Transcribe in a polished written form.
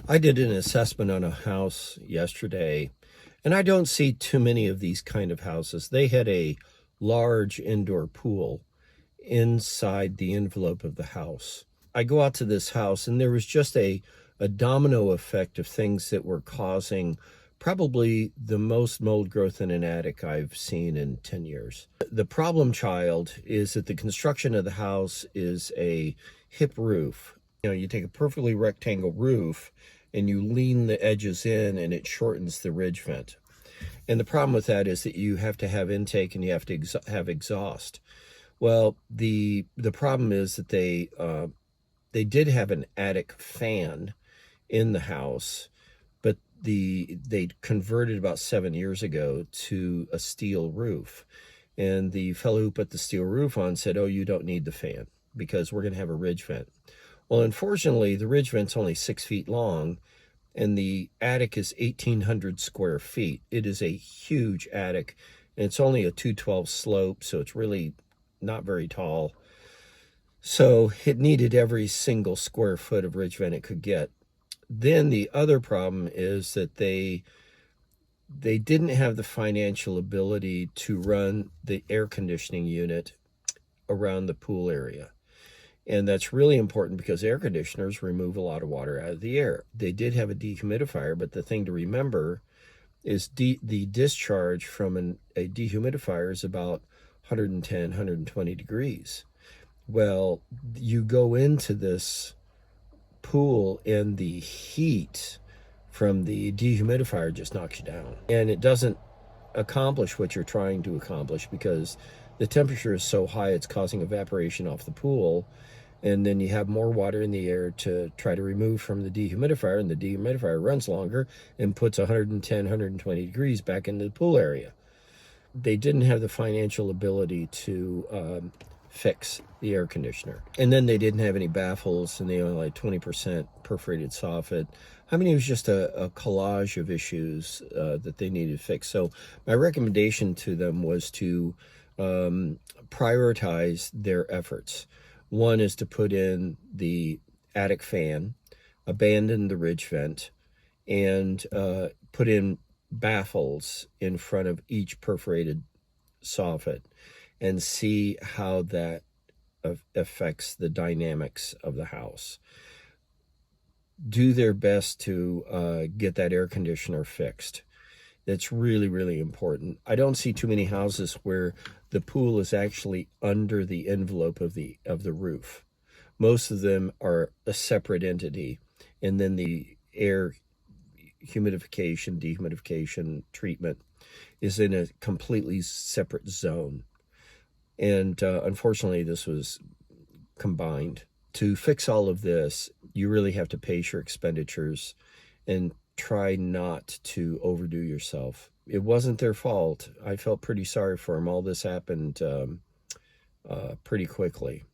I did an assessment on a house yesterday, and I don't see too many of these kind of houses. They had a large indoor pool inside the envelope of the house. I go out to this house, and there was just a domino effect of things that were causing probably the most mold growth in an attic I've seen in 10 years. The problem child is that the construction of the house is a hip roof. You take a perfectly rectangle roof and you lean the edges in and it shortens the ridge vent. And the problem with that is that you have to have intake and you have to have exhaust. Well, the problem is that they did have an attic fan in the house, but they converted about 7 years ago to a steel roof. And the fellow who put the steel roof on said, "Oh, you don't need the fan because we're going to have a ridge vent." Well, unfortunately, the ridge vent's only 6 feet long, and the attic is 1,800 square feet. It is a huge attic, and it's only a 212 slope, so it's really not very tall. So it needed every single square foot of ridge vent it could get. Then the other problem is that they didn't have the financial ability to run the air conditioning unit around the pool area. And that's really important because air conditioners remove a lot of water out of the air. They did have a dehumidifier, but the thing to remember is the discharge from a dehumidifier is about 110, 120 degrees. Well, you go into this pool and the heat from the dehumidifier just knocks you down. And it doesn't accomplish what you're trying to accomplish because the temperature is so high it's causing evaporation off the pool, and then you have more water in the air to try to remove from the dehumidifier, and the dehumidifier runs longer and puts 110, 120 degrees back into the pool area. They didn't have the financial ability to fix the air conditioner. And then they didn't have any baffles, and they only had 20% perforated soffit. I mean, it was just a collage of issues that they needed to fix. So my recommendation to them was to prioritize their efforts. One is to put in the attic fan, abandon the ridge vent, and put in baffles in front of each perforated soffit and see how that affects the dynamics of the house. Do their best to get that air conditioner fixed. That's really, really important. I don't see too many houses where the pool is actually under the envelope of the roof. Most of them are a separate entity, and then the air humidification, dehumidification treatment is in a completely separate zone. And unfortunately, this was combined. To fix all of this, you really have to pace your expenditures and try not to overdo yourself. It wasn't their fault. I felt pretty sorry for them. All this happened pretty quickly.